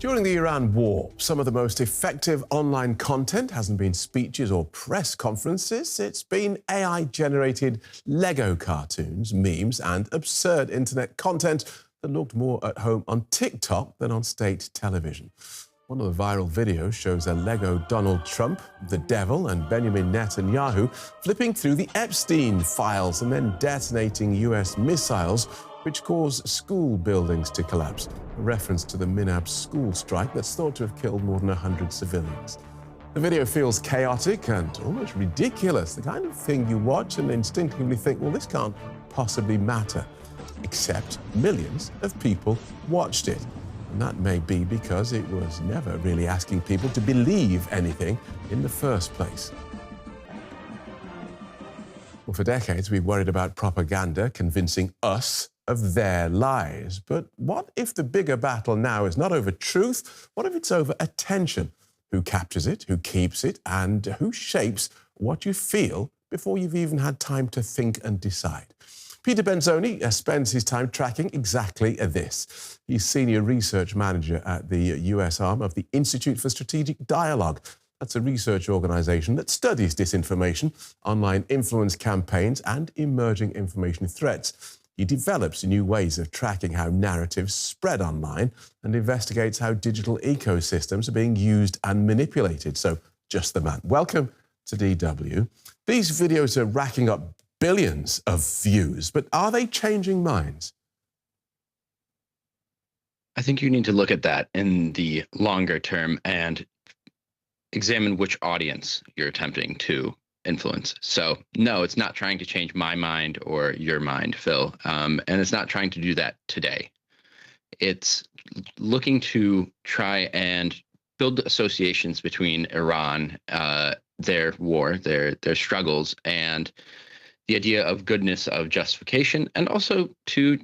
During the Iran war, some of the most effective online content hasn't been speeches or press conferences. It's been AI-generated Lego cartoons, memes, and absurd internet content that looked more at home on TikTok than on state television. One of the viral videos shows a Lego Donald Trump, the devil, and Benjamin Netanyahu flipping through the Epstein files and then detonating US missiles which caused school buildings to collapse, a reference to the Minab school strike that's thought to have killed more than 100 civilians. The video feels chaotic and almost ridiculous, the kind of thing you watch and instinctively think, well, this can't possibly matter. Except millions of people watched it. And that may be because it was never really asking people to believe anything in the first place. Well, for decades, we've worried about propaganda convincing us of their lies. But what if the bigger battle now is not over truth? What if it's over attention? Who captures it, who keeps it, and who shapes what you feel before you've even had time to think and decide? Peter Benzoni spends his time tracking exactly this. He's Senior Research Manager at the US arm of the Institute for Strategic Dialogue. That's a research organization that studies disinformation, online influence campaigns, and emerging information threats. He develops new ways of tracking how narratives spread online and investigates how digital ecosystems are being used and manipulated. So, just the man. Welcome to DW. These videos are racking up billions of views, but are they changing minds? I think you need to look at that in the longer term and examine which audience you're attempting to influence. So no, it's not trying to change my mind or your mind, Phil. And it's not trying to do that today. It's looking to try and build associations between Iran, their war, their struggles, and the idea of goodness, of justification, and also to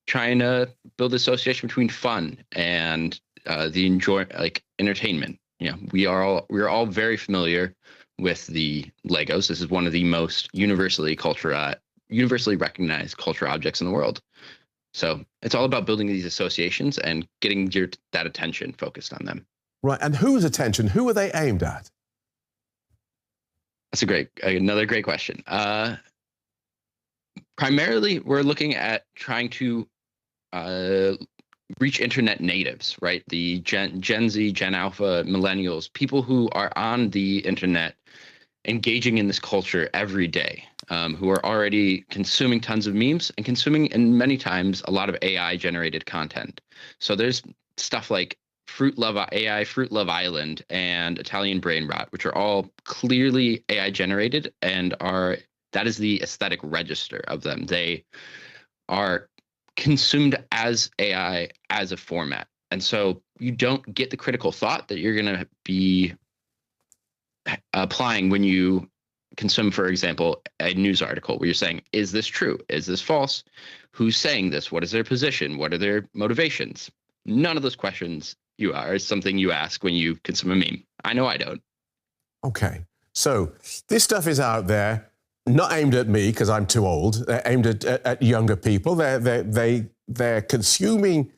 trying to build association between fun and the entertainment. You know, we are all very familiar with the Legos. This is one of the most universally recognized cultural objects in the world. So it's all about building these associations and getting that attention focused on them. Right, and whose attention? Who are they aimed at? That's another great question. Primarily, we're looking at trying to reach internet natives, right? The Gen Z, Gen Alpha, millennials, people who are on the internet engaging in this culture every day, who are already consuming tons of memes and consuming, and many times, a lot of AI-generated content. So there's stuff like Fruit Love Island and Italian Brain Rot, which are all clearly AI-generated and that is the aesthetic register of them. They are consumed as AI, as a format. And so you don't get the critical thought that you're going to be applying when you consume, for example, a news article where you're saying, is this true? Is this false? Who's saying this? What is their position? What are their motivations? None of those questions is something you ask when you consume a meme. I know I don't. Okay, so this stuff is out there, not aimed at me because I'm too old. They're aimed at younger people. They're consuming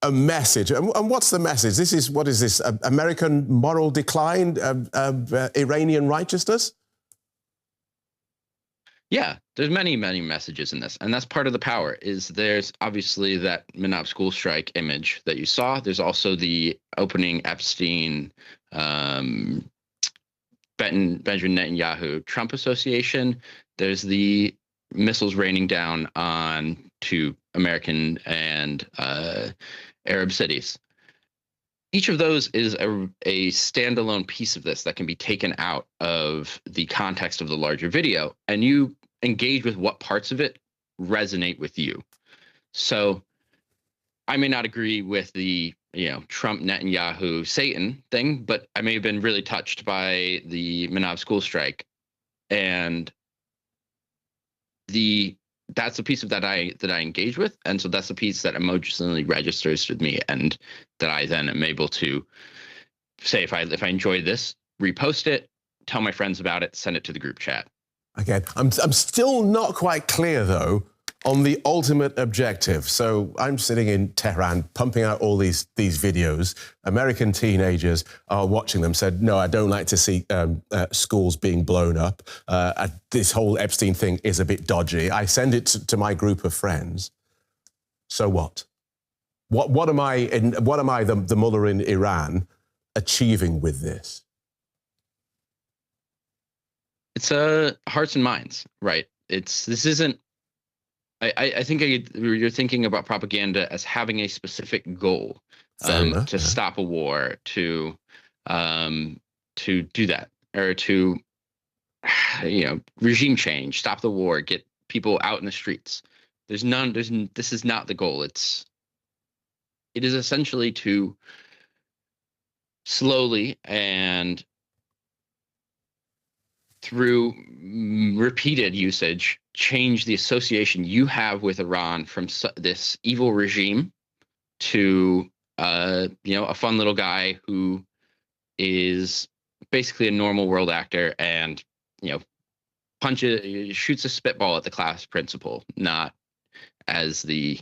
a message. And what's the message? What is this? American moral decline? Iranian righteousness? Yeah, there's many messages in this, and that's part of the power. There's obviously that Minab school strike image that you saw. There's also the opening Epstein, Benjamin Netanyahu Trump association. There's the missiles raining down on to American and Arab cities. Each of those is a standalone piece of this that can be taken out of the context of the larger video, and you engage with what parts of it resonate with you. So I may not agree with the Trump, Netanyahu, Satan thing, but I may have been really touched by the Minab school strike, and that's the piece of that I engage with, and so that's the piece that emotionally registers with me, and that I then am able to say, if I enjoy this, repost it, tell my friends about it, send it to the group chat. Again, I'm still not quite clear though on the ultimate objective. So I'm sitting in Tehran pumping out all these videos. American teenagers are watching them, said, no, I don't like to see schools being blown up. This whole Epstein thing is a bit dodgy. I send it to my group of friends. So what? What am I, the mullah in Iran, achieving with this? It's hearts and minds, right? This isn't. I think you're thinking about propaganda as having a specific goal to stop a war, to do that, or to regime change, stop the war, get people out in the streets. This is not the goal. It is essentially to slowly and through repeated usage, change the association you have with Iran from this evil regime to, a fun little guy who is basically a normal world actor and, shoots a spitball at the class principal, not as an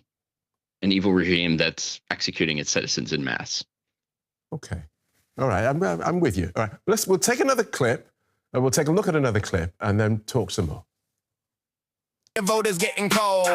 evil regime that's executing its citizens en masse. Okay. All right. I'm with you. All right. We'll take another clip. We'll take a look at another clip and then talk some more. The vote is getting cold.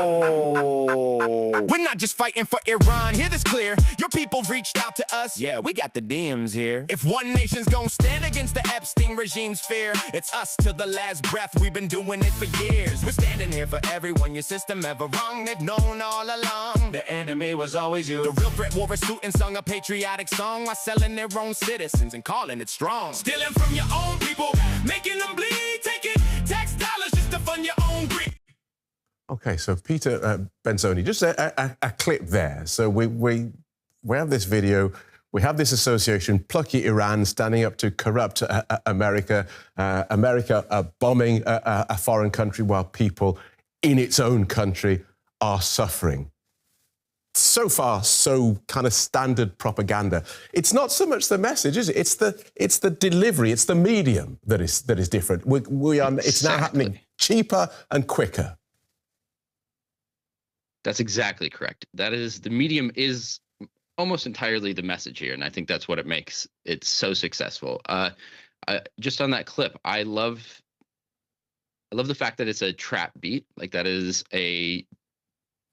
We're not just fighting for Iran, hear this clear. Your people reached out to us, yeah, we got the DMs here. If one nation's gonna stand against the Epstein regime's fear, it's us till the last breath, we've been doing it for years. We're standing here for everyone, your system ever wrong, they've known all along. The enemy was always you. The real threat wore a suit and sung a patriotic song while selling their own citizens and calling it strong. Stealing from your own people, making them bleed, taking tax dollars just to fund your own greed. Okay, so Peter Benzoni, just a clip there. So we have this video, we have this association, plucky Iran standing up to corrupt America, America bombing a foreign country while people in its own country are suffering. So far, so kind of standard propaganda. It's not so much the message, is it? It's the delivery, it's the medium that is different. It's now happening cheaper and quicker. That's exactly correct. The medium is almost entirely the message here, and I think that's what it makes it so successful. Just on that clip, I love the fact that it's a trap beat. Like that is the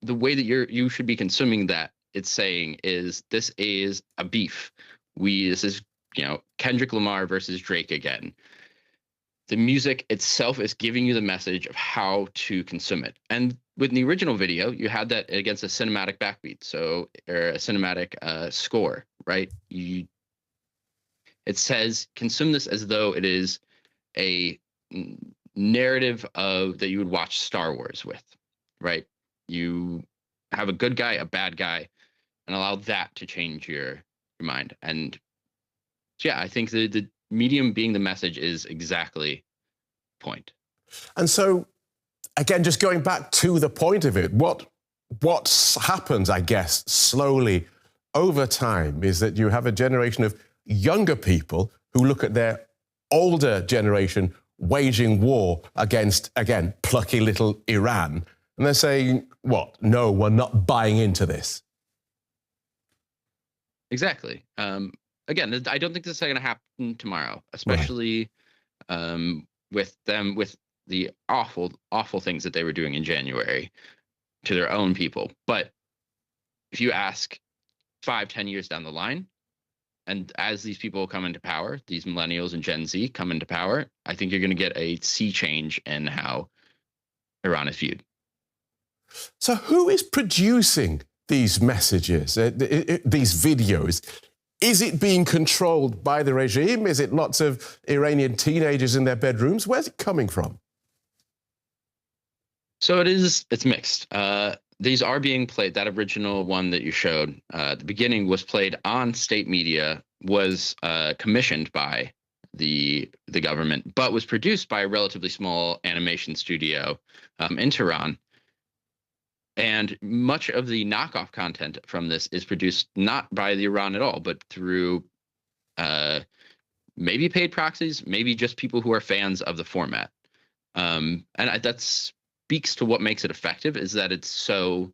way that you should be consuming that. It's saying this is a beef. This is Kendrick Lamar versus Drake again. The music itself is giving you the message of how to consume it. And with the original video, you had that against a cinematic backbeat, or a cinematic score, right? It says consume this as though it is a narrative that you would watch Star Wars with, right? You have a good guy, a bad guy, and allow that to change your mind. And yeah, I think the medium being the message is exactly the point. And so, again, just going back to the point of it, what happens, I guess, slowly over time is that you have a generation of younger people who look at their older generation waging war against, again, plucky little Iran, and they're saying, what? No, we're not buying into this. Exactly. Again, I don't think this is going to happen tomorrow, especially with the awful things that they were doing in January to their own people. But if you ask 5-10 years down the line, and as these people come into power, these millennials and Gen Z come into power, I think you're going to get a sea change in how Iran is viewed. So who is producing these messages, these videos? Is it being controlled by the regime? Is it lots of Iranian teenagers in their bedrooms? Where's it coming from? So it's mixed. These are being played. That original one that you showed at the beginning was played on state media, was commissioned by the government, but was produced by a relatively small animation studio in Tehran. And much of the knockoff content from this is produced not by the Iran at all, but through maybe paid proxies, maybe just people who are fans of the format. And that's speaks to what makes it effective is that it's so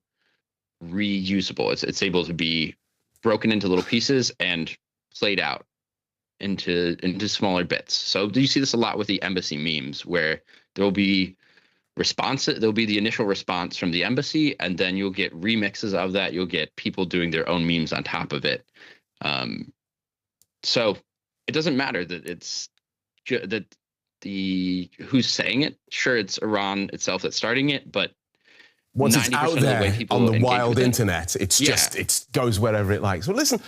reusable. It's able to be broken into little pieces and played out into smaller bits. So you see this a lot with the embassy memes, where there'll be there'll be the initial response from the embassy, and then you'll get remixes of that. You'll get people doing their own memes on top of it. So it doesn't matter that it's that who's saying it. Sure, it's Iran itself that's starting it, but once it's out there on the wild internet, it's just, it goes wherever it likes. Well, listen,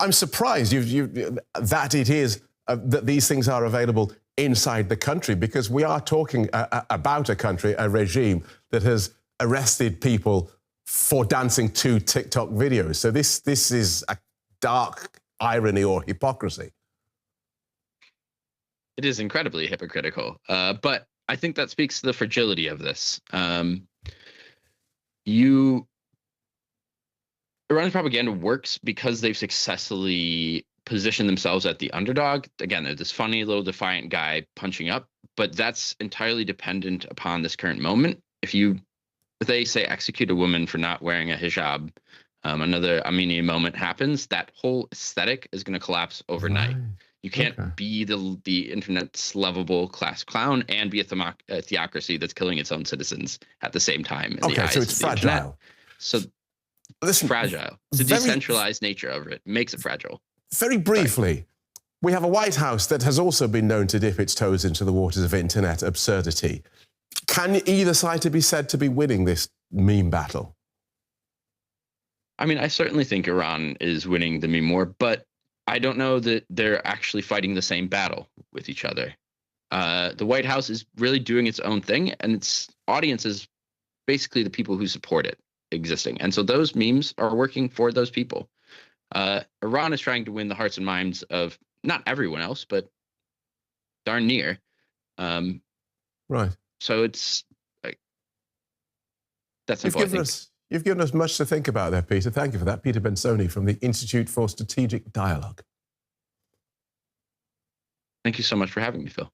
I'm surprised that it is that these things are available inside the country, because we are talking about a country, a regime that has arrested people for dancing to TikTok videos. So this is a dark irony or hypocrisy. It is incredibly hypocritical, but I think that speaks to the fragility of this. Iran's propaganda works because they've successfully positioned themselves at the underdog. Again, they're this funny little defiant guy punching up, but that's entirely dependent upon this current moment. If they say execute a woman for not wearing a hijab, another Armenian moment happens, that whole aesthetic is going to collapse overnight. Right. You can't be the internet's lovable class clown and be a theocracy that's killing its own citizens at the same time. Okay, so it's fragile. Internet. So it's fragile. The decentralized nature of it makes it fragile. Very briefly, we have a White House that has also been known to dip its toes into the waters of internet absurdity. Can either side be said to be winning this meme battle? I mean, I certainly think Iran is winning the meme war, but I don't know that they're actually fighting the same battle with each other. The White House is really doing its own thing, and its audience is basically the people who support it existing. And so those memes are working for those people. Iran is trying to win the hearts and minds of not everyone else, but darn near. Right. So it's like, that's important. You've given us much to think about there, Peter. Thank you for that. Peter Benzoni from the Institute for Strategic Dialogue. Thank you so much for having me, Phil.